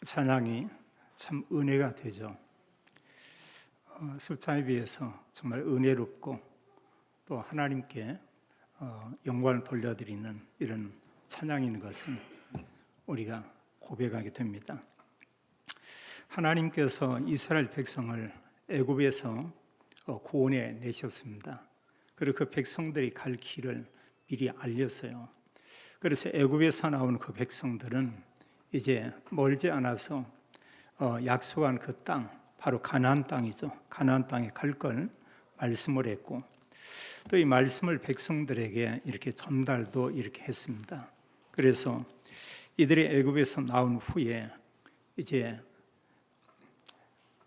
찬양이 참 은혜가 되죠. 숫자에 비해서 정말 은혜롭고 또 하나님께 영광을 돌려드리는 이런 찬양인 것을 우리가 고백하게 됩니다. 하나님께서 이스라엘 백성을 애굽에서 구원해 내셨습니다. 그리고 그 백성들이 갈 길을 미리 알렸어요. 그래서 애굽에서 나온 그 백성들은 이제 멀지 않아서 약속한 그 땅, 바로 가나안 땅이죠. 가나안 땅에 갈 걸 말씀을 했고, 또 이 말씀을 백성들에게 이렇게 전달도 이렇게 했습니다. 그래서 이들이 애굽에서 나온 후에 이제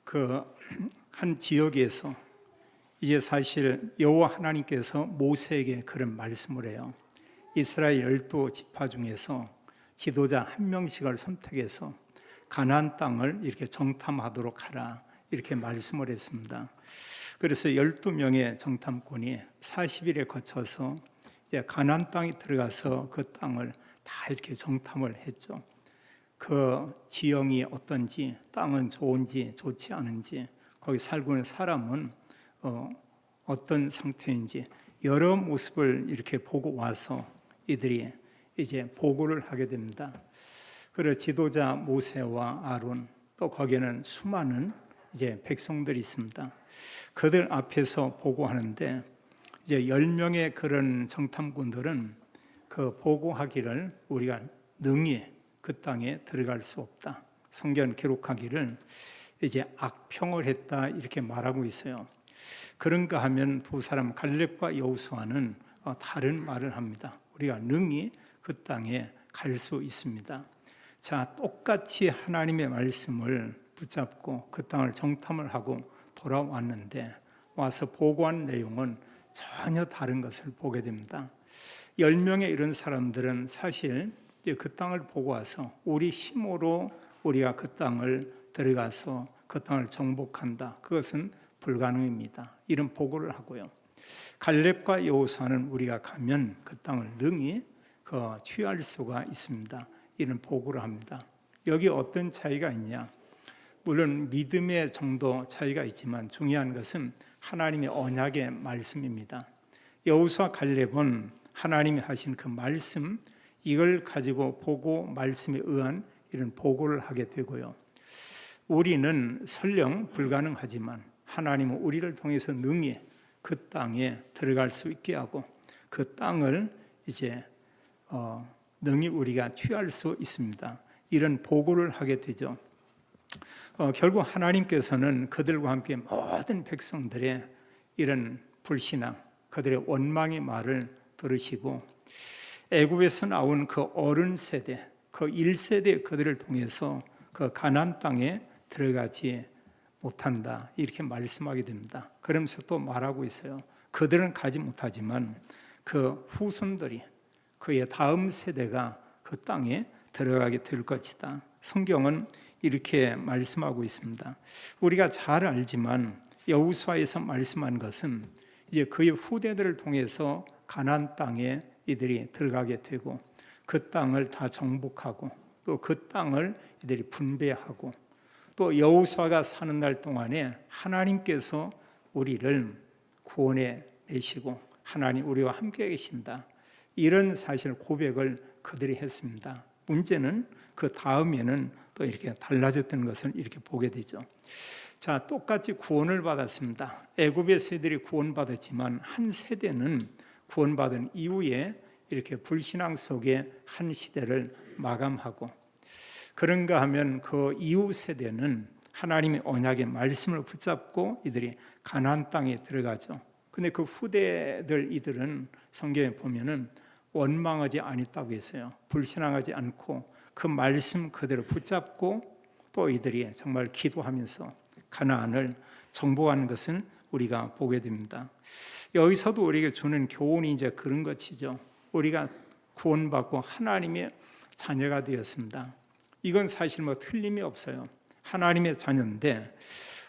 그 한 지역에서 이제 사실 여호와 하나님께서 모세에게 그런 말씀을 해요. 이스라엘 12지파 중에서 지도자 한 명씩을 선택해서 가나안 땅을 이렇게 정탐하도록 하라, 이렇게 말씀을 했습니다. 그래서 12명의 정탐꾼이 40일에 거쳐서 이제 가나안 땅에 들어가서 그 땅을 다 이렇게 정탐을 했죠. 그 지형이 어떤지, 땅은 좋은지 좋지 않은지, 거기 살고 있는 사람은 어떤 상태인지 여러 모습을 이렇게 보고 와서 이들이 이제 보고를 하게 됩니다. 그래서 지도자 모세와 아론, 또 거기에는 수많은 이제 백성들이 있습니다. 그들 앞에서 보고하는데 이제 10명의 그런 정탐꾼들은 그 보고하기를 우리가 능히 그 땅에 들어갈 수 없다. 성경 기록하기를 이제 악평을 했다, 이렇게 말하고 있어요. 그런가 하면 두 사람 갈렙과 여호수아는 다른 말을 합니다. 우리가 능히 그 땅에 갈 수 있습니다. 자, 똑같이 하나님의 말씀을 붙잡고 그 땅을 정탐을 하고 돌아왔는데 와서 보고한 내용은 전혀 다른 것을 보게 됩니다. 10명의 이런 사람들은 사실 이제 그 땅을 보고 와서 우리 힘으로 우리가 그 땅을 들어가서 그 땅을 정복한다, 그것은 불가능입니다. 이런 보고를 하고요. 갈렙과 여호수아는 우리가 가면 그 땅을 능히 취할 수가 있습니다. 이런 보고를 합니다. 여기 어떤 차이가 있냐? 물론 믿음의 정도 차이가 있지만 중요한 것은 하나님의 언약의 말씀입니다. 여호수아 갈렙은 하나님이 하신 그 말씀, 이걸 가지고 보고 말씀에 의한 이런 보고를 하게 되고요. 우리는 설령 불가능하지만 하나님은 우리를 통해서 능히 그 땅에 들어갈 수 있게 하고 그 땅을 이제 능히 우리가 취할 수 있습니다. 이런 보고를 하게 되죠. 결국 하나님께서는 그들과 함께 모든 백성들의 이런 불신앙, 그들의 원망의 말을 들으시고 애굽에서 나온 그 어른 세대, 그 1세대 그들을 통해서 그 가나안 땅에 들어가지 못한다, 이렇게 말씀하게 됩니다. 그러면서 또 말하고 있어요. 그들은 가지 못하지만 그 후손들이, 그의 다음 세대가 그 땅에 들어가게 될 것이다. 성경은 이렇게 말씀하고 있습니다. 우리가 잘 알지만 여호수아에서 말씀한 것은 이제 그의 후대들을 통해서 가나안 땅에 이들이 들어가게 되고 그 땅을 다 정복하고 또 그 땅을 이들이 분배하고 또 여호수아가 사는 날 동안에 하나님께서 우리를 구원해 내시고 하나님 우리와 함께 계신다, 이런 사실 고백을 그들이 했습니다. 문제는 그 다음에는 또 이렇게 달라졌던 것을 이렇게 보게 되죠. 자, 똑같이 구원을 받았습니다. 애굽의 세대들이 구원받았지만 한 세대는 구원받은 이후에 이렇게 불신앙 속에 한 시대를 마감하고, 그런가 하면 그 이후 세대는 하나님의 언약의 말씀을 붙잡고 이들이 가나안 땅에 들어가죠. 근데 그 후대들 이들은 성경에 보면은 원망하지 않았다고 했어요. 불신앙하지 않고 그 말씀 그대로 붙잡고 또 이들이 정말 기도하면서 가나안을 정복하는 것은 우리가 보게 됩니다. 여기서도 우리에게 주는 교훈이 이제 그런 것이죠. 우리가 구원받고 하나님의 자녀가 되었습니다. 이건 사실 틀림이 없어요. 하나님의 자녀인데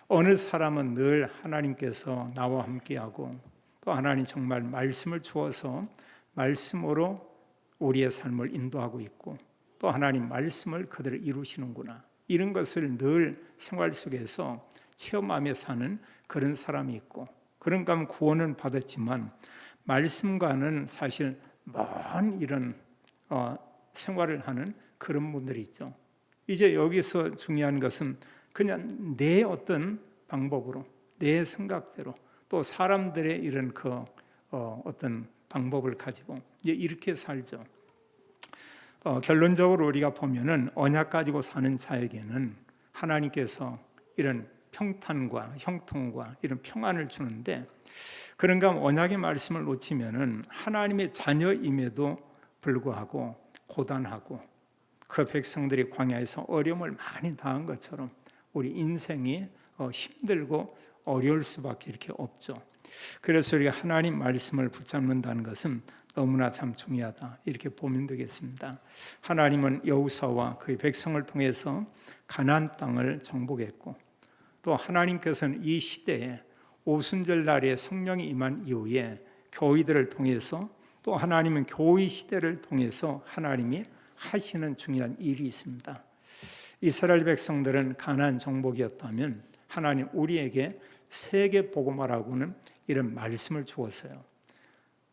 어느 사람은 늘 하나님께서 나와 함께하고 또 하나님 정말 말씀을 주어서 말씀으로 우리의 삶을 인도하고 있고 또 하나님 말씀을 그대로 이루시는구나, 이런 것을 늘 생활 속에서 체험하며 사는 그런 사람이 있고, 그런가 하면 구원은 받았지만 말씀과는 사실 먼 이런 생활을 하는 그런 분들이 있죠. 이제 여기서 중요한 것은 그냥 내 어떤 방법으로, 내 생각대로, 또 사람들의 이런 어떤 방법을 가지고 이제 이렇게 살죠. 결론적으로 우리가 보면은 언약 가지고 사는 자에게는 하나님께서 이런 평탄과 형통과 이런 평안을 주는데, 그런가 하면 언약의 말씀을 놓치면은 하나님의 자녀임에도 불구하고 고단하고, 그 백성들이 광야에서 어려움을 많이 당한 것처럼 우리 인생이 힘들고 어려울 수밖에 이렇게 없죠. 그래서 우리가 하나님 말씀을 붙잡는다는 것은 너무나 참 중요하다, 이렇게 보면 되겠습니다. 하나님은 여호수아와 그의 백성을 통해서 가나안 땅을 정복했고, 또 하나님께서는 이 시대에 오순절 날에 성령이 임한 이후에 교회들을 통해서, 또 하나님은 교회 시대를 통해서 하나님이 하시는 중요한 일이 있습니다. 이스라엘 백성들은 가나안 정복이었다면 하나님 우리에게 세계 복음화라고는 이런 말씀을 주었어요.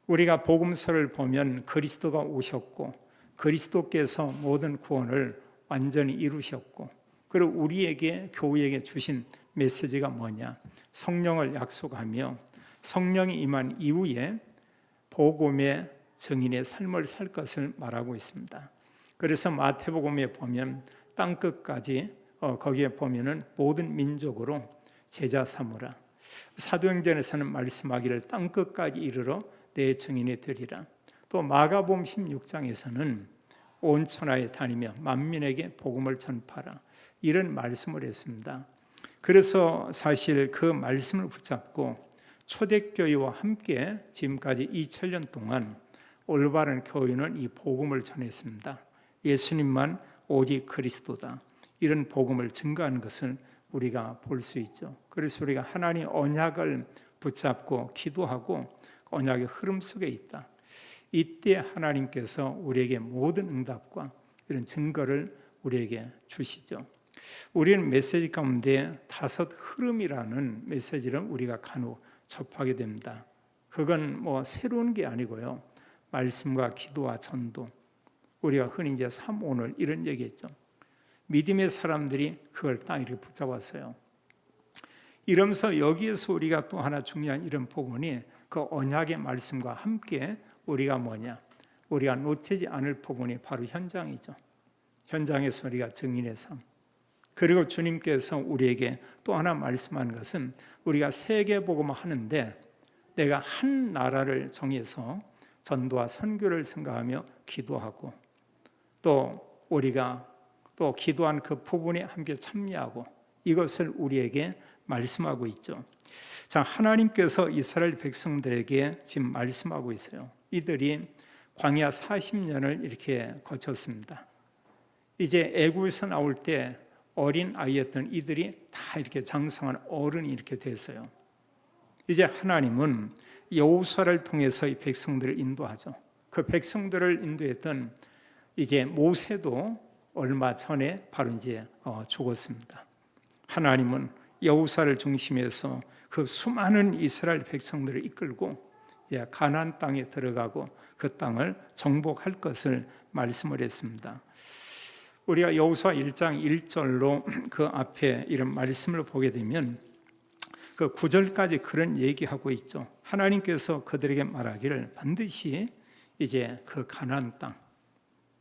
우리가 복음서를 보면 그리스도가 오셨고, 그리스도께서 모든 구원을 완전히 이루셨고, 그리고 우리에게 교회에게 주신 메시지가 뭐냐? 성령을 약속하며 성령이 임한 이후에 복음의 증인의 삶을 살 것을 말하고 있습니다. 그래서 마태복음에 보면 땅 끝까지 거기에 보면은 모든 민족으로 제자 삼으라. 사도행전에서는 말씀하기를 땅 끝까지 이르러 내 증인이 되리라. 또 마가복음 16장에서는 온 천하에 다니며 만민에게 복음을 전파하라, 이런 말씀을 했습니다. 그래서 사실 그 말씀을 붙잡고 초대교회와 함께 지금까지 2000년 동안 올바른 교회는 이 복음을 전했습니다. 예수님만 오직 그리스도다, 이런 복음을 증거하는 것을 우리가 볼 수 있죠. 그래서 우리가 하나님의 언약을 붙잡고 기도하고 언약의 흐름 속에 있다. 이때 하나님께서 우리에게 모든 응답과 이런 증거를 우리에게 주시죠. 우리는 메시지 가운데 5 흐름이라는 메시지를 우리가 간혹 접하게 됩니다. 그건 새로운 게 아니고요, 말씀과 기도와 전도, 우리가 흔히 이제 3오늘 이런 얘기했죠. 믿음의 사람들이 그걸 딱 이렇게 붙잡았어요. 이러면서 여기에서 우리가 또 하나 중요한 이런 부분이 그 언약의 말씀과 함께 우리가 우리가 놓치지 않을 부분이 바로 현장이죠. 현장에서 우리가 증인의 삶. 그리고 주님께서 우리에게 또 하나 말씀하는 것은 우리가 세계복음을 하는데 내가 한 나라를 정해서 전도와 선교를 생각하며 기도하고, 또 우리가 또 기도한 그 부분에 함께 참여하고, 이것을 우리에게 말씀하고 있죠. 자, 하나님께서 이스라엘 백성들에게 지금 말씀하고 있어요. 이들이 광야 40년을 이렇게 거쳤습니다. 이제 애굽에서 나올 때 어린 아이였던 이들이 다 이렇게 장성한 어른이 이렇게 됐어요. 이제 하나님은 여호수아를 통해서 이 백성들을 인도하죠. 그 백성들을 인도했던 이제 모세도 얼마 전에 바로 이제 죽었습니다. 하나님은 여호수아를 중심해서 그 수많은 이스라엘 백성들을 이끌고 가나안 땅에 들어가고 그 땅을 정복할 것을 말씀을 했습니다. 우리가 여호수아 1장 1절로 그 앞에 이런 말씀을 보게 되면 그 9절까지 그런 얘기하고 있죠. 하나님께서 그들에게 말하기를 반드시 이제 그 가나안 땅,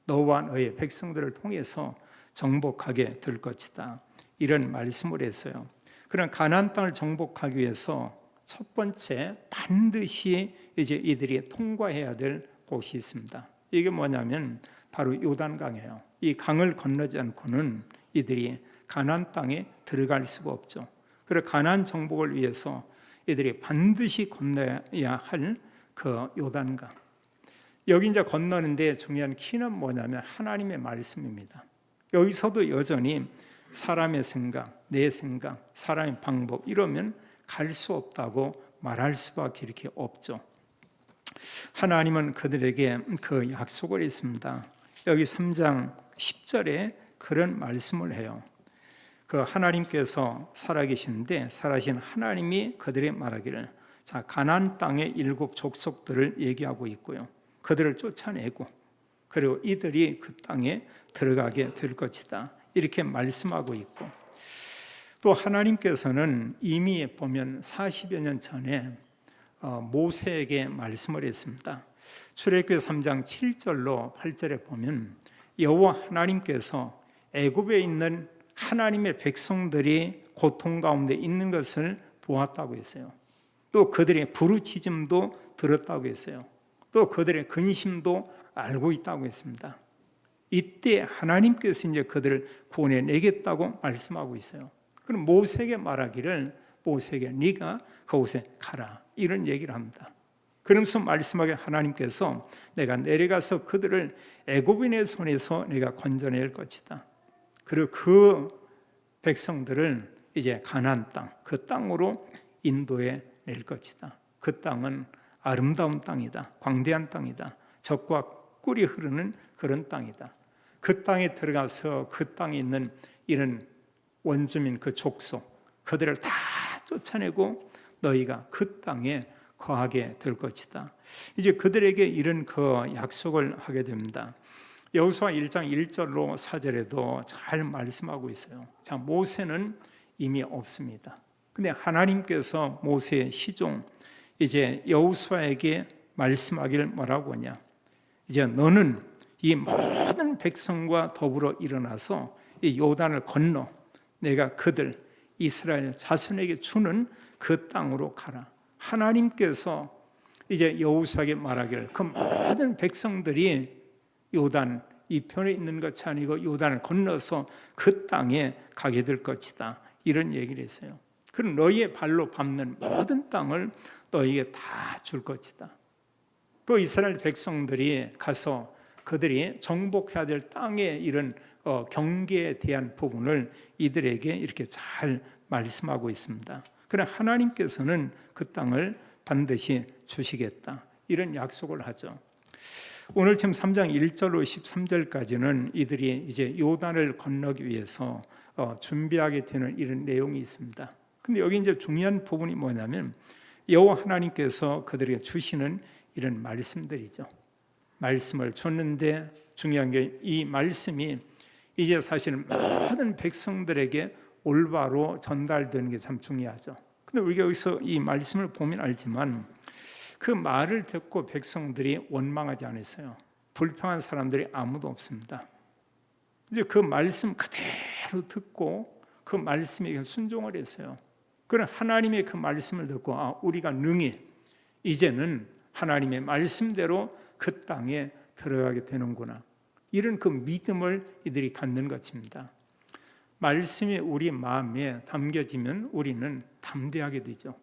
너와 너의 백성들을 통해서 정복하게 될 것이다, 이런 말씀을 했어요. 그런 가나안 땅을 정복하기 위해서 첫 번째 반드시 이제 이들이 통과해야 될 곳이 있습니다. 이게 뭐냐면 바로 요단강이에요. 이 강을 건너지 않고는 이들이 가나안 땅에 들어갈 수가 없죠. 그래서 가나안 정복을 위해서 이들이 반드시 건너야 할 그 요단강. 여기 이제 건너는데 중요한 키는 뭐냐면 하나님의 말씀입니다. 여기서도 여전히 사람의 생각, 내 생각, 사람의 방법 이러면 갈 수 없다고 말할 수밖에 이렇게 없죠. 하나님은 그들에게 그 약속을 했습니다. 여기 3장 10절에 그런 말씀을 해요. 그 하나님께서 살아계시는데 살아신 하나님이 그들의 말하기를, 자, 가나안 땅의 7 족속들을 얘기하고 있고요. 그들을 쫓아내고 그리고 이들이 그 땅에 들어가게 될 것이다, 이렇게 말씀하고 있고, 또 하나님께서는 이미 보면 40여 년 전에 모세에게 말씀을 했습니다. 출애굽기 3장 7절로 8절에 보면 여호와 하나님께서 애굽에 있는 하나님의 백성들이 고통 가운데 있는 것을 보았다고 했어요. 또 그들의 부르짖음도 들었다고 했어요. 또 그들의 근심도 알고 있다고 했습니다. 이때 하나님께서 이제 그들을 구원해내겠다고 말씀하고 있어요. 그럼 모세에게 말하기를, 모세에게 네가 그곳에 가라, 이런 얘기를 합니다. 그러면서 말씀하게 하나님께서 내가 내려가서 그들을 애굽인의 손에서 내가 건져낼 것이다. 그리고 그 백성들을 이제 가나안 땅, 그 땅으로 인도해 낼 것이다. 그 땅은 아름다운 땅이다. 광대한 땅이다. 젖과 꿀이 흐르는 그런 땅이다. 그 땅에 들어가서 그 땅에 있는 이런 원주민, 그 족속, 그들을 다 쫓아내고 너희가 그 땅에 거하게 될 것이다. 이제 그들에게 이런 그 약속을 하게 됩니다. 여호수아 1장 1절로 4절에도 잘 말씀하고 있어요. 자, 모세는 이미 없습니다. 근데 하나님께서 모세의 시종 이제 여호수아에게 말씀하기를 뭐라고 하냐? 이제 너는 이 모든 백성과 더불어 일어나서 이 요단을 건너 내가 그들 이스라엘 자손에게 주는 그 땅으로 가라. 하나님께서 이제 여호수아에게 말하기를 그 모든 백성들이 요단 이편에 있는 것이 아니고 요단을 건너서 그 땅에 가게 될 것이다, 이런 얘기를 했어요. 그럼 너희의 발로 밟는 모든 땅을 너희에게 다 줄 것이다. 또 이스라엘 백성들이 가서 그들이 정복해야 될 땅의 이런 경계에 대한 부분을 이들에게 이렇게 잘 말씀하고 있습니다. 그러나 하나님께서는 그 땅을 반드시 주시겠다, 이런 약속을 하죠. 오늘 지금 3장 1절로 13절까지는 이들이 이제 요단을 건너기 위해서 준비하게 되는 이런 내용이 있습니다. 근데 여기 이제 중요한 부분이 뭐냐면 여호와 하나님께서 그들에게 주시는 이런 말씀들이죠. 말씀을 줬는데 중요한 게 이 말씀이 이제 사실 모든 백성들에게 올바로 전달되는 게 참 중요하죠. 근데 우리가 여기서 이 말씀을 보면 알지만 그 말을 듣고 백성들이 원망하지 않았어요. 불평한 사람들이 아무도 없습니다. 이제 그 말씀 그대로 듣고 그 말씀에 순종을 했어요. 그런 하나님의 그 말씀을 듣고 우리가 능히 이제는 하나님의 말씀대로 그 땅에 들어가게 되는구나, 이런 그 믿음을 이들이 갖는 것입니다. 말씀이 우리 마음에 담겨지면 우리는 담대하게 되죠.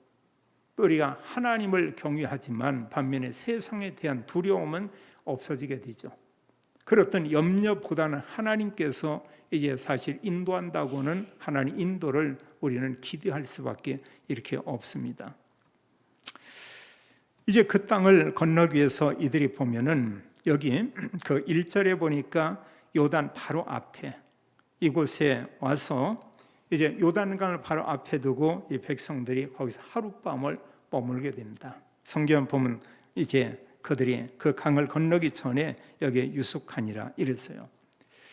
또 우리가 하나님을 경외하지만 반면에 세상에 대한 두려움은 없어지게 되죠. 그 어떤 염려보다는 하나님께서 이제 사실 인도한다고는 하나님 인도를 우리는 기대할 수밖에 이렇게 없습니다. 이제 그 땅을 건너기 위해서 이들이 보면은 여기 그 1절에 보니까 요단 바로 앞에 이곳에 와서 이제 요단강을 바로 앞에 두고 이 백성들이 거기서 하룻밤을 머물게 됩니다. 성경 보면 이제 그들이 그 강을 건너기 전에 여기에 유숙하니라 이랬어요.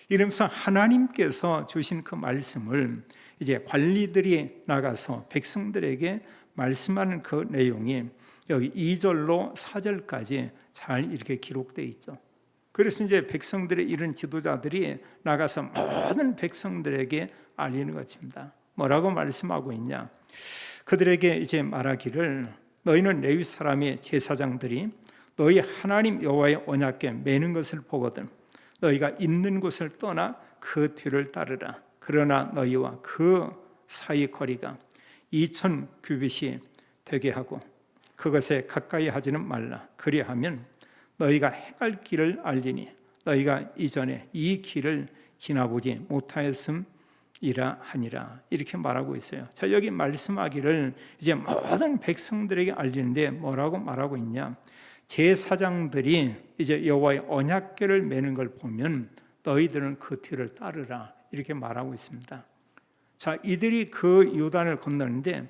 이러면서 하나님께서 주신 그 말씀을 이제 관리들이 나가서 백성들에게 말씀하는 그 내용이 여기 2절로 4절까지 잘 이렇게 기록되어 있죠. 그래서 이제 백성들의 이런 지도자들이 나가서 모든 백성들에게 알리는 것입니다. 뭐라고 말씀하고 있냐? 그들에게 이제 말하기를 너희는 레위 사람의 제사장들이 너희 하나님 여호와의 언약궤 매는 것을 보거든 너희가 있는 곳을 떠나 그 뒤를 따르라. 그러나 너희와 그 사이 거리가 2000 규빗이 되게 하고 그것에 가까이 하지는 말라. 그리하면 너희가 행할 길을 알리니 너희가 이전에 이 길을 지나보지 못하였음이라 하니라. 이렇게 말하고 있어요. 자, 여기 말씀하기를 이제 모든 백성들에게 알리는데 뭐라고 말하고 있냐? 제사장들이 이제 여호와의 언약궤를 매는 걸 보면 너희들은 그 뒤를 따르라, 이렇게 말하고 있습니다. 자, 이들이 그 요단을 건너는데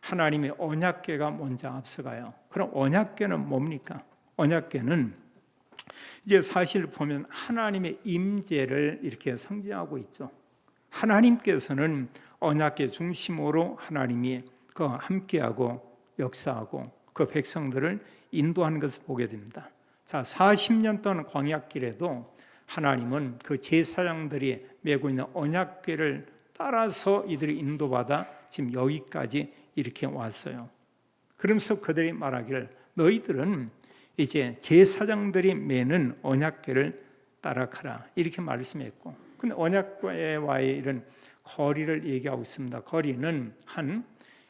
하나님의 언약궤가 먼저 앞서가요. 그럼 언약궤는 뭡니까? 언약궤는 이제 사실 보면 하나님의 임재를 이렇게 상징하고 있죠. 하나님께서는 언약궤 중심으로 하나님이 그 함께하고 역사하고 그 백성들을 인도하는 것을 보게 됩니다. 자, 40년 동안 광야길에도 하나님은 그 제사장들이 메고 있는 언약궤를 따라서 이들이 인도받아 지금 여기까지 이렇게 왔어요. 그러면서 그들이 말하기를 너희들은 이제 제사장들이 메는 언약궤를 따라가라 이렇게 말씀했고, 근데 언약궤와의 이런 거리를 얘기하고 있습니다. 거리는 한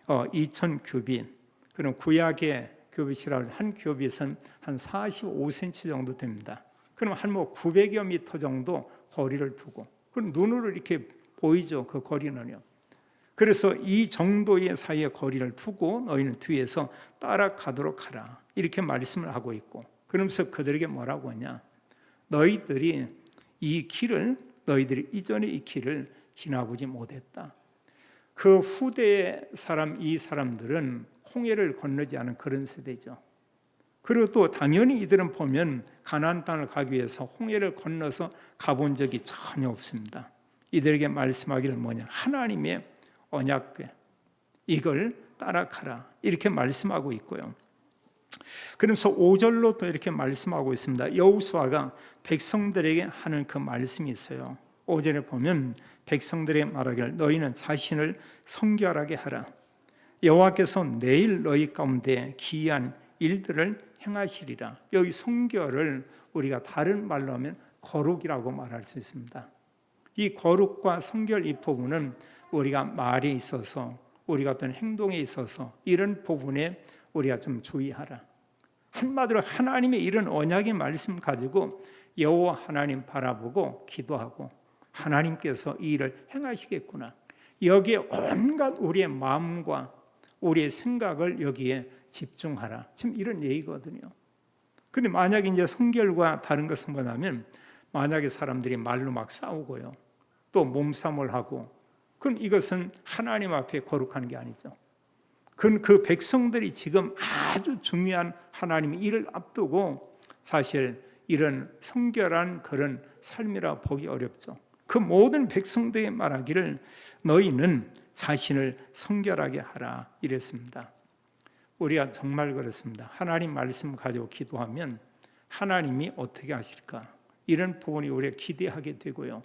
2000규빗, 그럼 구약의 규빗이라고 한 규빗은 한 45cm 정도 됩니다. 그럼 한 900여 미터 정도 거리를 두고, 그럼 눈으로 이렇게 보이죠, 그 거리는요. 그래서 이 정도의 사이의 거리를 두고 너희는 뒤에서 따라가도록 하라 이렇게 말씀을 하고 있고, 그러면서 그들에게 뭐라고 하냐, 너희들이 이전에 이 길을 지나보지 못했다. 그 후대의 이 사람들은 홍해를 건너지 않은 그런 세대죠. 그리고 또 당연히 이들은 보면 가나안 땅을 가기 위해서 홍해를 건너서 가본 적이 전혀 없습니다. 이들에게 말씀하기를 뭐냐, 하나님의 언약궤 이걸 따라가라 이렇게 말씀하고 있고요. 그러면서 5절로 또 이렇게 말씀하고 있습니다. 여호수아가 백성들에게 하는 그 말씀이 있어요. 5절에 보면 백성들에게 말하기를 너희는 자신을 성결하게 하라. 여호와께서 내일 너희 가운데 기이한 일들을 행하시리라. 여기 성결을 우리가 다른 말로 하면 거룩이라고 말할 수 있습니다. 이 거룩과 성결 이 부분은 우리가 말에 있어서 우리가 어떤 행동에 있어서 이런 부분에 우리가 좀 주의하라. 한마디로 하나님의 이런 언약의 말씀 가지고 여호와 하나님 바라보고 기도하고 하나님께서 이 일을 행하시겠구나. 여기에 온갖 우리의 마음과 우리의 생각을 여기에 집중하라. 지금 이런 얘기거든요. 근데 만약에 이제 성결과 다른 것은 뭐냐면 만약에 사람들이 말로 막 싸우고요. 또 몸싸움을 하고, 그럼 이것은 하나님 앞에 거룩한 게 아니죠. 그 백성들이 지금 아주 중요한 하나님의 일을 앞두고 사실 이런 성결한 그런 삶이라 보기 어렵죠. 그 모든 백성들이 말하기를 너희는 자신을 성결하게 하라 이랬습니다. 우리가 정말 그렇습니다. 하나님 말씀 가지고 기도하면 하나님이 어떻게 하실까 이런 부분이 우리가 기대하게 되고요.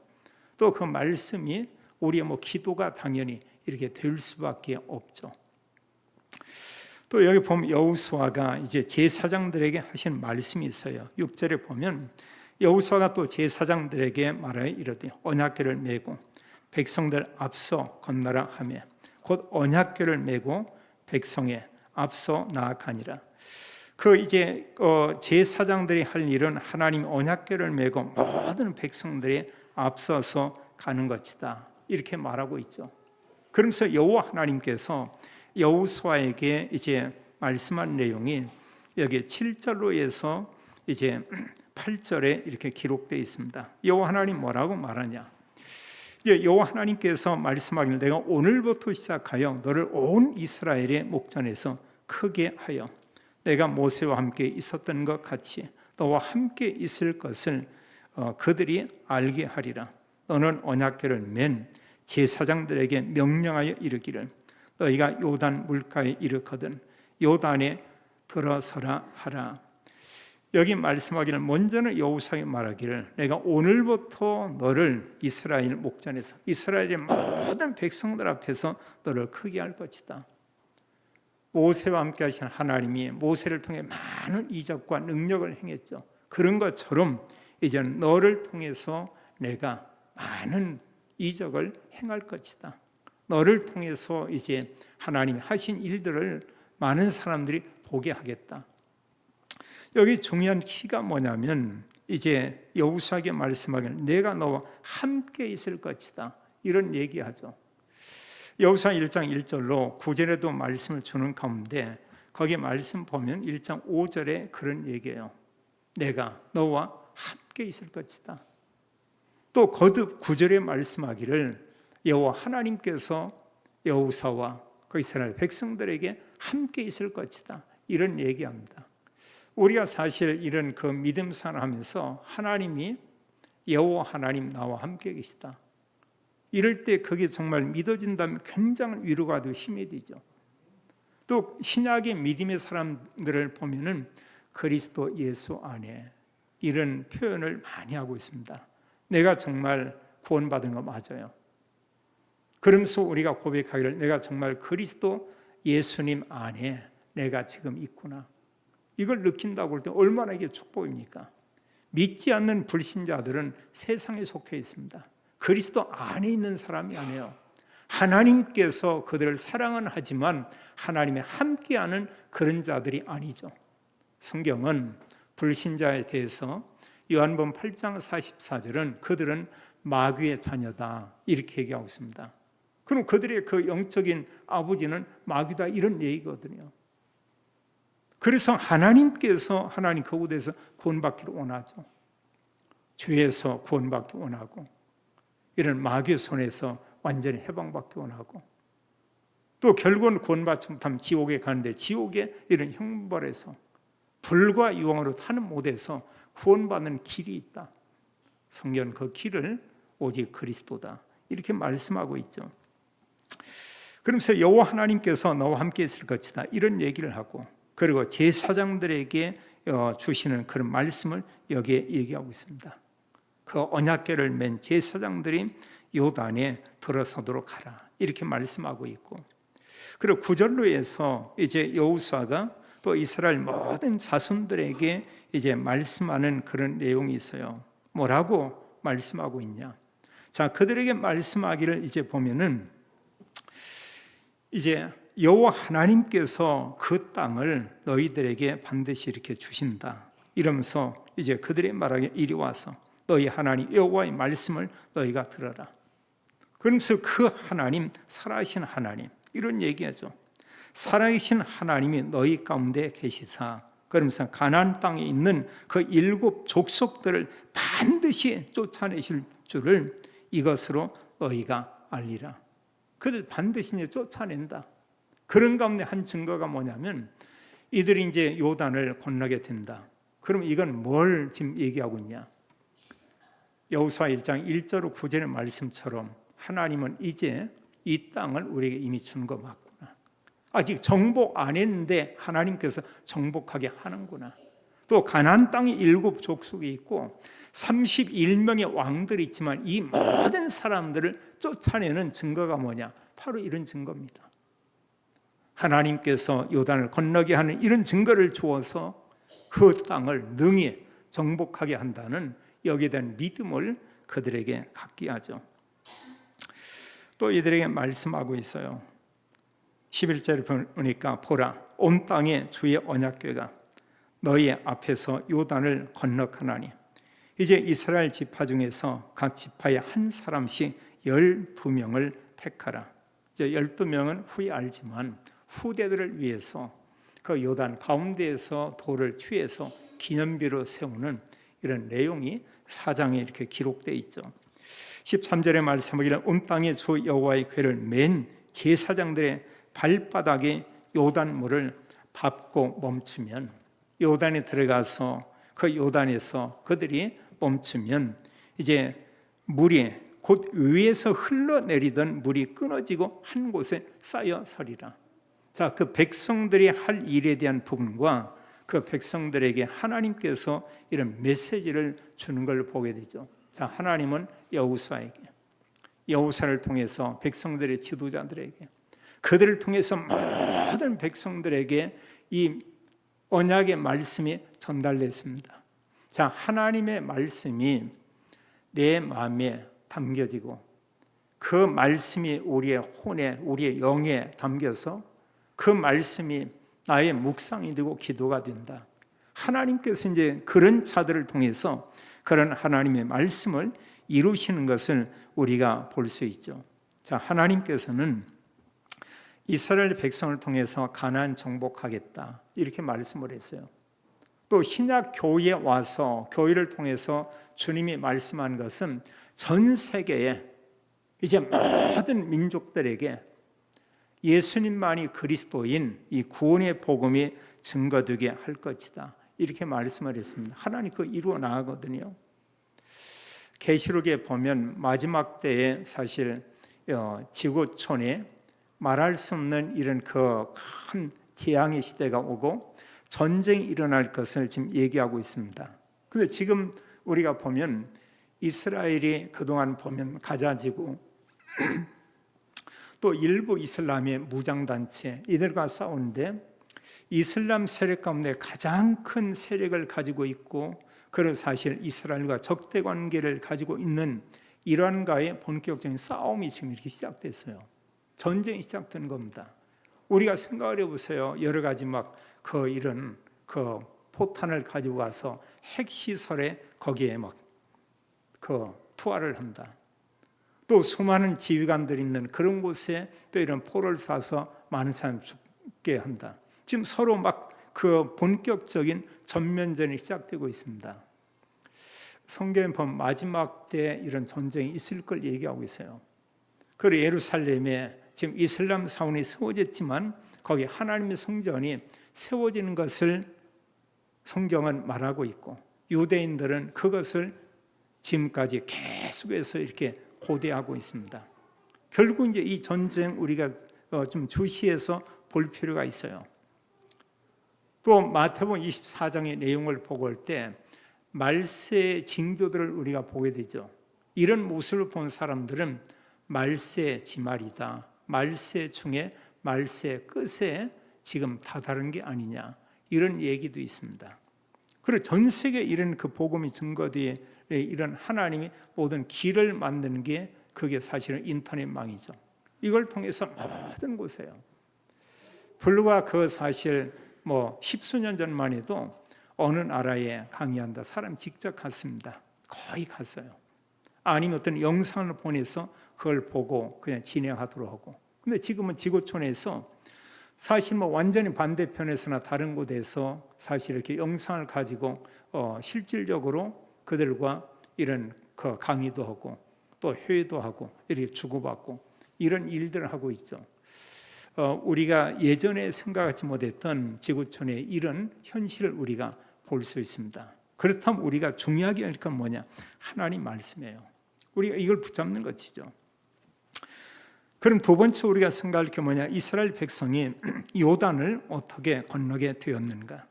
또 그 말씀이 우리의 기도가 당연히 이렇게 될 수밖에 없죠. 또 여기 보면 여호수아가 이제 제사장들에게 하신 말씀이 있어요. 6절에 보면 여호수아가 또 제사장들에게 말하여 이르되 언약궤를 메고 백성들 앞서 건너라 하며 곧 언약궤를 메고 백성에 앞서 나아가니라. 그 이제 제사장들이 할 일은 하나님 언약궤를 메고 모든 백성들이 앞서서 가는 것이다 이렇게 말하고 있죠. 그러면서 여호와 하나님께서 여호수아에게 이제 말씀한 내용이 여기 7절로 해서 이제 8절에 이렇게 기록되어 있습니다. 여호와 하나님 뭐라고 말하냐? 이제 여호와 하나님께서 말씀하기를 내가 오늘부터 시작하여 너를 온 이스라엘의 목전에서 크게 하여 내가 모세와 함께 있었던 것 같이 너와 함께 있을 것을 그들이 알게 하리라. 너는 언약궤를 맨 제사장들에게 명령하여 이르기를 너희가 요단 물가에 이르거든 요단에 들어서라 하라. 여기 말씀하기를 먼저는 여호수아에게 말하기를 내가 오늘부터 너를 이스라엘 목전에서 이스라엘의 모든 백성들 앞에서 너를 크게 할 것이다. 모세와 함께 하신 하나님이 모세를 통해 많은 이적과 능력을 행했죠. 그런 것처럼 이제 너를 통해서 내가 많은 이적을 행할 것이다. 너를 통해서 이제 하나님이 하신 일들을 많은 사람들이 보게 하겠다. 여기 중요한 키가 뭐냐면 이제 여호수아에게 말씀하기를 내가 너와 함께 있을 것이다 이런 얘기하죠. 여호수아 1장 1절로 9절에도 말씀을 주는 가운데 거기 말씀 보면 1장 5절에 그런 얘기예요. 내가 너와 함께 있을 것이다. 또 거듭 9절에 말씀하기를 여호와 하나님께서 여호사와 그 이스라엘 백성들에게 함께 있을 것이다. 이런 얘기합니다. 우리가 사실 이런 그 믿음 생활하면서 하나님이 여호와 하나님 나와 함께 계시다. 이럴 때 그게 정말 믿어진다면 굉장히 위로가 되고 힘이 되죠. 또 신약의 믿음의 사람들을 보면은 그리스도 예수 안에 이런 표현을 많이 하고 있습니다. 내가 정말 구원받은 거 맞아요. 그러면서 우리가 고백하기를 내가 정말 그리스도 예수님 안에 내가 지금 있구나. 이걸 느낀다고 할 때 얼마나 이게 축복입니까? 믿지 않는 불신자들은 세상에 속해 있습니다. 그리스도 안에 있는 사람이 아니에요. 하나님께서 그들을 사랑은 하지만 하나님의 함께하는 그런 자들이 아니죠. 성경은 불신자에 대해서 요한복음 8장 44절은 그들은 마귀의 자녀다 이렇게 얘기하고 있습니다. 그럼 그들의 그 영적인 아버지는 마귀다 이런 얘기거든요. 그래서 하나님께서 하나님 그곳에서 구원받기를 원하죠. 죄에서 구원받기 원하고 이런 마귀의 손에서 완전히 해방받기 원하고 또 결국은 구원받지 못하면 지옥에 가는데 지옥의 이런 형벌에서 불과 유황으로 타는 못에서 구원받는 길이 있다. 성경 그 길을 오직 그리스도다 이렇게 말씀하고 있죠. 그러면서 여호와 하나님께서 너와 함께 있을 것이다 이런 얘기를 하고 그리고 제사장들에게 주시는 그런 말씀을 여기에 얘기하고 있습니다. 그 언약궤를 맨 제사장들이 요단에 들어서도록 하라 이렇게 말씀하고 있고 그리고 9절로 해서 이제 여호수아가 또 이스라엘 모든 자손들에게 이제 말씀하는 그런 내용이 있어요. 뭐라고 말씀하고 있냐? 자, 그들에게 말씀하기를 이제 보면은 이제 여호와 하나님께서 그 땅을 너희들에게 반드시 이렇게 주신다. 이러면서 이제 그들이 말하기를 이리 와서 너희 하나님 여호와의 말씀을 너희가 들어라. 그러면서 그 하나님 살아계신 하나님 이런 얘기하죠. 살아계신 하나님이 너희 가운데 계시사 그러면서 가나안 땅에 있는 그 7 족속들을 반드시 쫓아내실 줄을 이것으로 너희가 알리라. 그들 반드시 이제 쫓아낸다. 그런 가운데 한 증거가 뭐냐면 이들이 이제 요단을 건너게 된다. 그럼 이건 뭘 지금 얘기하고 있냐? 여호수아 1장 1절로 9절의 말씀처럼 하나님은 이제 이 땅을 우리에게 이미 준 거 맞구나. 아직 정복 안 했는데 하나님께서 정복하게 하는구나. 또 가나안 땅에 7 족속이 있고 31명의 왕들이 있지만 이 모든 사람들을 쫓아내는 증거가 뭐냐? 바로 이런 증거입니다. 하나님께서 요단을 건너게 하는 이런 증거를 주어서 그 땅을 능히 정복하게 한다는 여기에 대한 믿음을 그들에게 갖게 하죠. 또 이들에게 말씀하고 있어요. 11절을 보니까 보라 온 땅에 주의 언약궤가 너희 앞에서 요단을 건너가나니 이제 이스라엘 지파 중에서 각 지파에 한 사람씩 12명을 택하라. 이제 12명은 후에 알지만 후대들을 위해서 그 요단 가운데에서 돌을 취해서 기념비로 세우는 이런 내용이 사장에 이렇게 기록되어 있죠. 13절의 말씀하기를 온 땅에 주 여호와의 궤를 맨 제사장들의 발바닥에 요단물을 밟고 멈추면 요단에 들어가서 그 요단에서 그들이 멈추면 이제 물이 곧 위에서 흘러내리던 물이 끊어지고 한 곳에 쌓여 서리라. 자, 그 백성들이 할 일에 대한 부분과 그 백성들에게 하나님께서 이런 메시지를 주는 걸 보게 되죠. 자, 하나님은 여호수아에게 여호수아를 통해서 백성들의 지도자들에게 그들을 통해서 모든 백성들에게 이 언약의 말씀이 전달됐습니다. 자, 하나님의 말씀이 내 마음에 담겨지고 그 말씀이 우리의 혼에 우리의 영에 담겨서 그 말씀이 나의 묵상이 되고 기도가 된다. 하나님께서 이제 그런 자들을 통해서 그런 하나님의 말씀을 이루시는 것을 우리가 볼 수 있죠. 자, 하나님께서는 이스라엘 백성을 통해서 가나안 정복하겠다 이렇게 말씀을 했어요. 또 신약 교회에 와서 교회를 통해서 주님이 말씀한 것은 전 세계에 이제 모든 민족들에게 예수님만이 그리스도인 이 구원의 복음이 증거되게 할 것이다. 이렇게 말씀을 했습니다. 하나님 그거 이루어 나가거든요. 계시록에 보면 마지막 때에 사실 지구촌에 말할 수 없는 이런 그 큰 재앙의 시대가 오고 전쟁이 일어날 것을 지금 얘기하고 있습니다. 근데 지금 우리가 보면 이스라엘이 그동안 보면 가자지구 또 일부 이슬람의 무장단체 이들과 싸우는데 이슬람 세력 가운데 가장 큰 세력을 가지고 있고 그리고 사실 이스라엘과 적대 관계를 가지고 있는 이란과의 본격적인 싸움이 지금 이렇게 시작됐어요. 전쟁이 시작된 겁니다. 우리가 생각을 해보세요. 여러 가지 이런 포탄을 가지고 와서 핵시설에 거기에 투하를 한다. 또 수많은 지휘관들이 있는 그런 곳에 또 이런 포를 쏴서 많은 사람 죽게 한다. 지금 서로 그 본격적인 전면전이 시작되고 있습니다. 성경에 보면 마지막 때 이런 전쟁이 있을 걸 얘기하고 있어요. 그리고 예루살렘에 지금 이슬람 사원이 세워졌지만 거기 하나님의 성전이 세워지는 것을 성경은 말하고 있고 유대인들은 그것을 지금까지 계속해서 이렇게 고대하고 있습니다. 결국 이제 이 전쟁 우리가 좀 주시해서 볼 필요가 있어요. 또 마태복음 24장의 내용을 보고 올 때 말세의 징조들을 우리가 보게 되죠. 이런 모습을 본 사람들은 말세 지말이다. 말세 중에 말세 끝에 지금 다다른 게 아니냐 이런 얘기도 있습니다. 그리고 전 세계 이런 그 복음이 증거되어 이런 하나님이 모든 길을 만드는 게 그게 사실은 인터넷망이죠. 이걸 통해서 모든 곳에요. 불과 그 사실 십수년 전만 해도 어느 나라에 강의한다 사람 직접 갔습니다. 거의 갔어요. 아니면 어떤 영상을 보내서 그걸 보고 그냥 진행하도록 하고. 근데 지금은 지구촌에서 사실 완전히 반대편에서나 다른 곳에서 사실 이렇게 영상을 가지고 실질적으로 그들과 이런 그 강의도 하고 또 회의도 하고 이렇게 주고받고 이런 일들을 하고 있죠. 우리가 예전에 생각하지 못했던 지구촌의 이런 현실을 우리가 볼 수 있습니다. 그렇다면 우리가 중요하게 할 건 뭐냐? 하나님 말씀이에요. 우리가 이걸 붙잡는 것이죠. 그럼 두 번째 우리가 생각할 게 뭐냐? 이스라엘 백성이 요단을 어떻게 건너게 되었는가?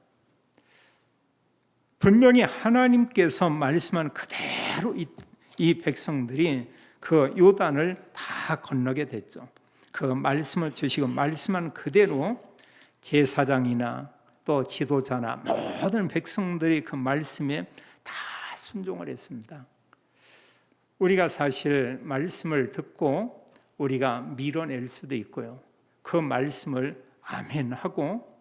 분명히 하나님께서 말씀한 그대로 이 백성들이 그 요단을 다 건너게 됐죠. 그 말씀을 주시고 말씀한 그대로 제사장이나 또 지도자나 모든 백성들이 그 말씀에 다 순종을 했습니다. 우리가 사실 말씀을 듣고 우리가 밀어낼 수도 있고요. 그 말씀을 아멘하고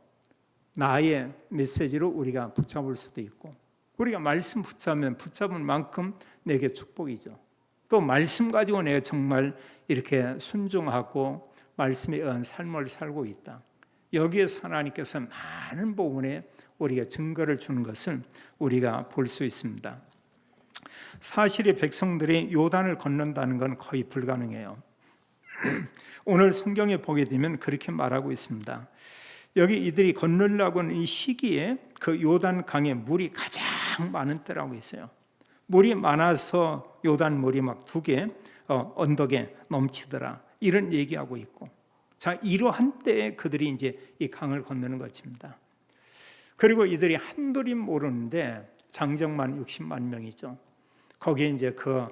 나의 메시지로 우리가 붙잡을 수도 있고 우리가 말씀 붙잡은 만큼 내게 축복이죠. 또 말씀 가지고 내가 정말 이렇게 순종하고 말씀에 의한 삶을 살고 있다. 여기에서 하나님께서 많은 부분에 우리가 증거를 주는 것을 우리가 볼 수 있습니다. 사실의 백성들이 요단을 건넌다는 건 거의 불가능해요. 오늘 성경에 보게 되면 그렇게 말하고 있습니다. 여기 이들이 건너려고 하는 이 시기에 그 요단 강에 물이 가장 많은 때라고 있어요. 물이 많아서 요단 물이 2개 언덕에 넘치더라 이런 얘기하고 있고, 자 이러한 때에 그들이 이제 이 강을 건너는 것입니다. 그리고 이들이 한둘이 모르는데 장정만 60만 명이죠. 거기에 이제 그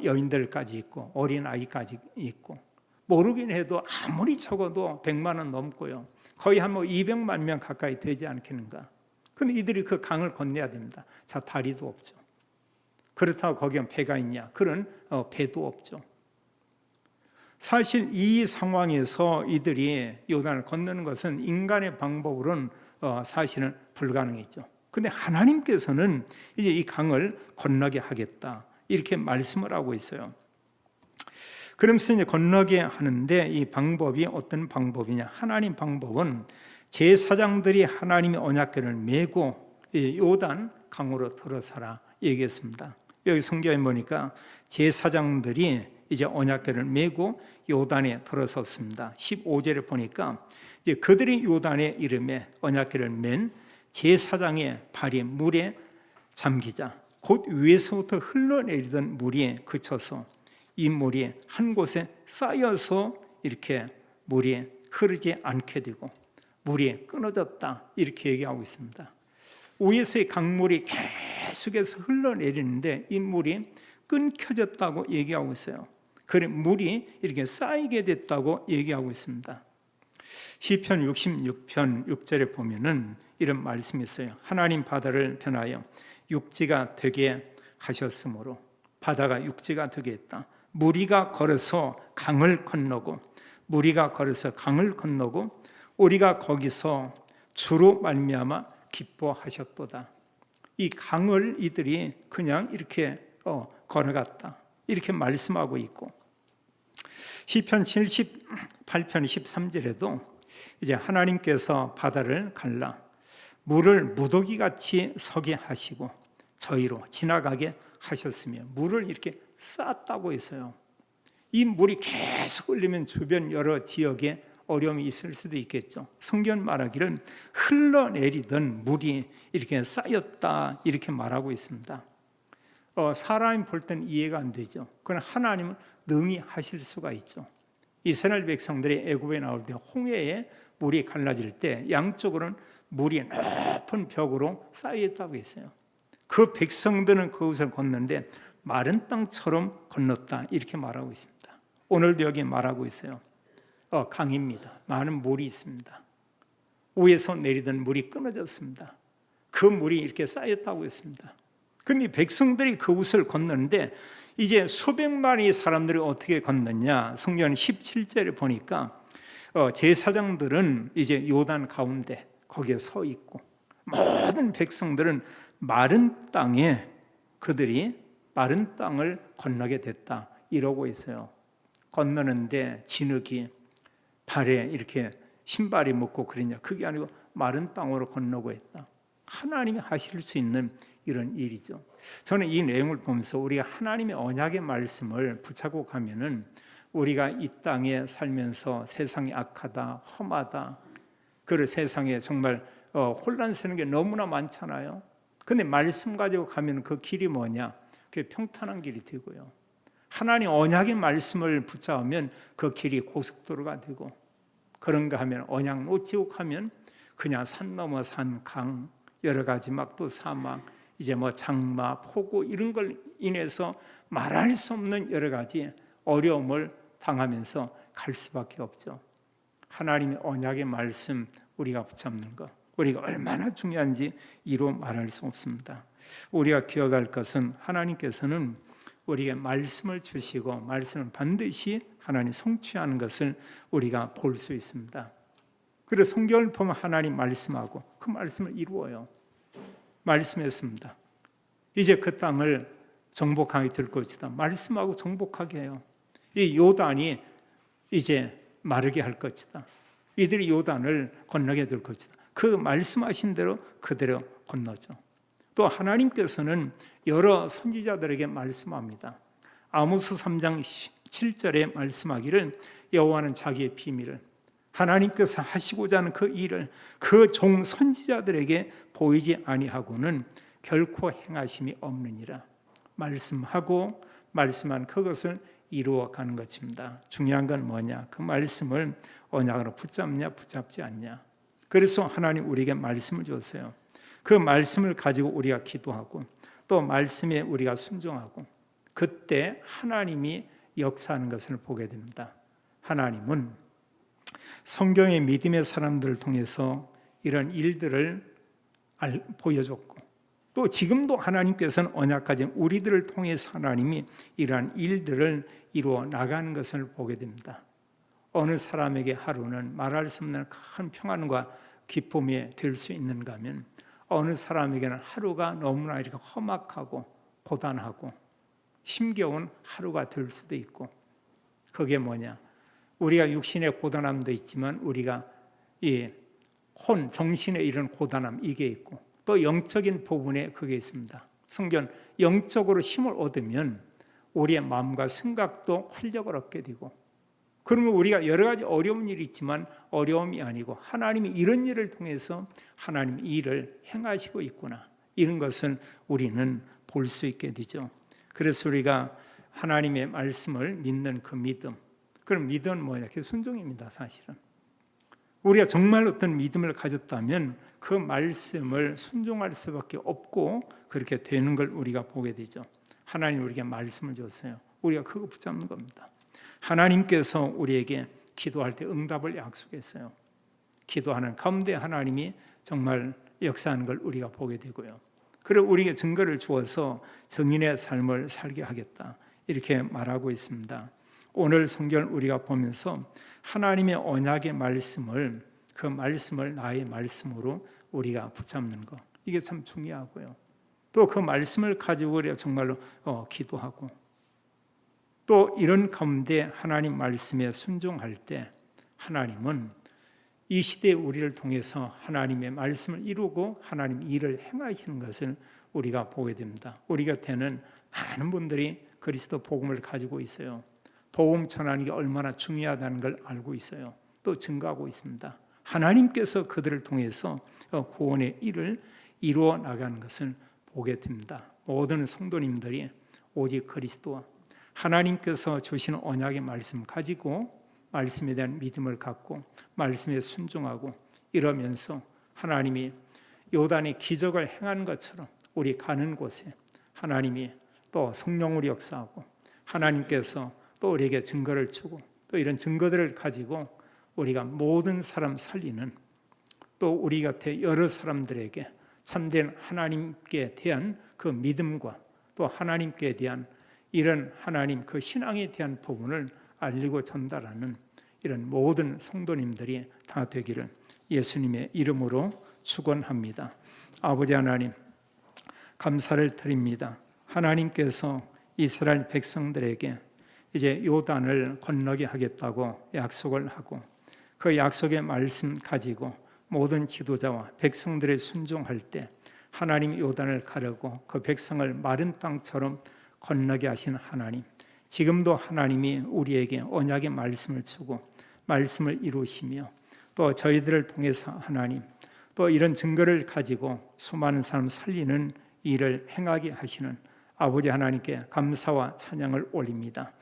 여인들까지 있고 어린 아이까지 있고 모르긴 해도 아무리 적어도 100만은 넘고요. 거의 한 200만 명 가까이 되지 않겠는가. 근데 이들이 그 강을 건너야 됩니다. 자 다리도 없죠. 그렇다고 거기에 배가 있냐? 그런 배도 없죠. 사실 이 상황에서 이들이 요단을 건너는 것은 인간의 방법으로는 사실은 불가능했죠. 근데 하나님께서는 이제 이 강을 건너게 하겠다 이렇게 말씀을 하고 있어요. 그러면서 이제 건너게 하는데 이 방법이 어떤 방법이냐? 하나님 방법은 제사장들이 하나님의 언약궤를 메고 요단 강으로 들어서라 얘기했습니다. 여기 성경에 보니까 제사장들이 이제 언약궤를 메고 요단에 들어섰습니다. 15절에 보니까 이제 그들이 요단의 이름에 언약궤를 맨 제사장의 발이 물에 잠기자 곧 위에서부터 흘러내리던 물이 그쳐서 이 물이 한 곳에 쌓여서 이렇게 물이 흐르지 않게 되고 물이 끊어졌다 이렇게 얘기하고 있습니다. 위에서의 강물이 계속해서 흘러내리는데 이 물이 끊겨졌다고 얘기하고 있어요. 그래 물이 이렇게 쌓이게 됐다고 얘기하고 있습니다. 시편 66편 6절에 보면은 이런 말씀이 있어요. 하나님 바다를 변하여 육지가 되게 하셨으므로 바다가 육지가 되게 했다. 무리가 걸어서 강을 건너고 무리가 걸어서 강을 건너고 우리가 거기서 주로 말미암아 기뻐하셨도다. 이 강을 이들이 그냥 이렇게 걸어갔다 이렇게 말씀하고 있고 시편 78편 13절에도 이제 하나님께서 바다를 갈라 물을 무더기같이 서게 하시고 저희로 지나가게 하셨으며 물을 이렇게 쌓았다고 했어요. 이 물이 계속 흘리면 주변 여러 지역에 어려움이 있을 수도 있겠죠. 성경 말하기를 흘러내리던 물이 이렇게 쌓였다 이렇게 말하고 있습니다. 사람이 볼 때는 이해가 안 되죠. 그러나 하나님은 능히 하실 수가 있죠. 이스라엘 백성들이 애굽에 나올 때 홍해에 물이 갈라질 때 양쪽으로는 물이 높은 벽으로 쌓여있다고 했어요. 그 백성들은 그것을 건너는데 마른 땅처럼 건넜다 이렇게 말하고 있습니다. 오늘도 여기 말하고 있어요. 강입니다. 많은 물이 있습니다. 위에서 내리던 물이 끊어졌습니다. 그 물이 이렇게 쌓였다고 했습니다. 근데 백성들이 그곳을 건너는데 이제 수백만의 사람들이 어떻게 건넜냐? 성경 17절에 보니까 제사장들은 이제 요단 가운데 거기에 서 있고 모든 백성들은 마른 땅에 그들이 마른 땅을 건너게 됐다 이러고 있어요. 건너는데 진흙이 발에 이렇게 신발이 묻고 그랬냐? 그게 아니고 마른 땅으로 건너고 했다. 하나님이 하실 수 있는 이런 일이죠. 저는 이 내용을 보면서 우리가 하나님의 언약의 말씀을 붙잡고 가면은 우리가 이 땅에 살면서 세상이 악하다, 험하다, 그 세상에 정말 혼란스러운 게 너무나 많잖아요. 근데 말씀 가지고 가면 그 길이 뭐냐? 그게 평탄한 길이 되고요. 하나님 언약의 말씀을 붙잡으면 그 길이 고속도로가 되고 그런가 하면 언약 놓치고 가면 그냥 산 넘어 산, 강, 여러 가지 막 또 사막, 이제 뭐 장마, 폭우 이런 걸 인해서 말할 수 없는 여러 가지 어려움을 당하면서 갈 수밖에 없죠. 하나님의 언약의 말씀 우리가 붙잡는 것, 우리가 얼마나 중요한지 이로 말할 수 없습니다. 우리가 기억할 것은 하나님께서는 우리에게 말씀을 주시고 말씀을 반드시 하나님 성취하는 것을 우리가 볼 수 있습니다. 그래서 성경을 보면 하나님 말씀하고 그 말씀을 이루어요. 말씀했습니다. 이제 그 땅을 정복하게 될 것이다. 말씀하고 정복하게 해요. 이 요단이 이제 마르게 할 것이다. 이들이 요단을 건너게 될 것이다. 그 말씀하신 대로 그대로 건너죠. 또 하나님께서는 여러 선지자들에게 말씀합니다. 아모스 3장 7절에 말씀하기를 여호와는 자기의 비밀을 하나님께서 하시고자 하는 그 일을 그 종 선지자들에게 보이지 아니하고는 결코 행하심이 없느니라. 말씀하고 말씀한 그것을 이루어가는 것입니다. 중요한 건 뭐냐? 그 말씀을 언약으로 붙잡냐 붙잡지 않냐. 그래서 하나님 우리에게 말씀을 줬어요. 그 말씀을 가지고 우리가 기도하고 또 말씀에 우리가 순종하고 그때 하나님이 역사하는 것을 보게 됩니다. 하나님은 성경의 믿음의 사람들을 통해서 이런 일들을 보여줬고 또 지금도 하나님께서는 언약 가진 우리들을 통해서 하나님이 이러한 일들을 이루어 나가는 것을 보게 됩니다. 어느 사람에게 하루는 말할 수 없는 큰 평안과 기쁨이 될 수 있는가 하면 어느 사람에게는 하루가 너무나 이렇게 험악하고 고단하고 힘겨운 하루가 될 수도 있고 그게 뭐냐? 우리가 육신의 고단함도 있지만 우리가 이 정신의 이런 고단함 이게 있고 또 영적인 부분에 그게 있습니다. 성경 영적으로 힘을 얻으면 우리의 마음과 생각도 활력을 얻게 되고, 그러면 우리가 여러 가지 어려운 일이 있지만 어려움이 아니고 하나님이 이런 일을 통해서 하나님 일을 행하시고 있구나, 이런 것을 우리는 볼 수 있게 되죠. 그래서 우리가 하나님의 말씀을 믿는 그 믿음, 그런 믿음은 뭐냐? 그 순종입니다. 사실은 우리가 정말 어떤 믿음을 가졌다면 그 말씀을 순종할 수밖에 없고 그렇게 되는 걸 우리가 보게 되죠. 하나님 우리에게 말씀을 줬어요. 우리가 그거 붙잡는 겁니다. 하나님께서 우리에게 기도할 때 응답을 약속했어요. 기도하는 가운데 하나님이 정말 역사하는 걸 우리가 보게 되고요. 그리고 우리에게 증거를 주어서 정인의 삶을 살게 하겠다, 이렇게 말하고 있습니다. 오늘 성경을 우리가 보면서 하나님의 언약의 말씀을, 그 말씀을 나의 말씀으로 우리가 붙잡는 것, 이게 참 중요하고요. 또 그 말씀을 가지고 우리가 정말로 기도하고, 또 이런 가운데 하나님 말씀에 순종할 때 하나님은 이 시대에 우리를 통해서 하나님의 말씀을 이루고 하나님 일을 행하시는 것을 우리가 보게 됩니다. 우리 곁에는 많은 분들이 그리스도 복음을 가지고 있어요. 복음 전하는 게 얼마나 중요하다는 걸 알고 있어요. 또 증거하고 있습니다. 하나님께서 그들을 통해서 구원의 일을 이루어 나가는 것을 보게 됩니다. 모든 성도님들이 오직 그리스도와 하나님께서 주시는 언약의 말씀 가지고 말씀에 대한 믿음을 갖고 말씀에 순종하고 이러면서 하나님이 요단의 기적을 행하는 것처럼 우리 가는 곳에 하나님이 또 성령으로 역사하고 하나님께서 또 우리에게 증거를 주고 또 이런 증거들을 가지고 우리가 모든 사람 살리는, 또 우리 곁에 여러 사람들에게 참된 하나님께 대한 그 믿음과 또 하나님께 대한 이런 하나님 그 신앙에 대한 부분을 알리고 전달하는 이런 모든 성도님들이 다 되기를 예수님의 이름으로 축원합니다. 아버지 하나님, 감사를 드립니다. 하나님께서 이스라엘 백성들에게 이제 요단을 건너게 하겠다고 약속을 하고 그 약속의 말씀 가지고 모든 지도자와 백성들의 순종할 때 하나님이 요단을 가르고 그 백성을 마른 땅처럼 건너게 하신 하나님, 지금도 하나님이 우리에게 언약의 말씀을 주고 말씀을 이루시며 또 저희들을 통해서 하나님 또 이런 증거를 가지고 수많은 사람 살리는 일을 행하게 하시는 아버지 하나님께 감사와 찬양을 올립니다.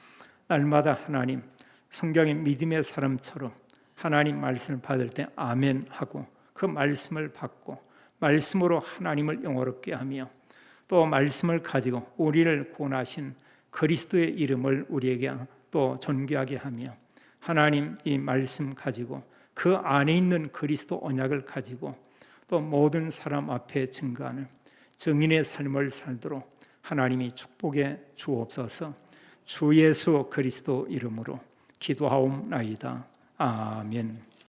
날마다 하나님 성경의 믿음의 사람처럼 하나님 말씀을 받을 때 아멘 하고 그 말씀을 받고 말씀으로 하나님을 영화롭게 하며 또 말씀을 가지고 우리를 구원하신 그리스도의 이름을 우리에게 또 존귀하게 하며 하나님 이 말씀 가지고 그 안에 있는 그리스도 언약을 가지고 또 모든 사람 앞에 증거하는 증인의 삶을 살도록 하나님이 축복해 주옵소서. 주 예수 그리스도 이름으로 기도하옵나이다. 아멘.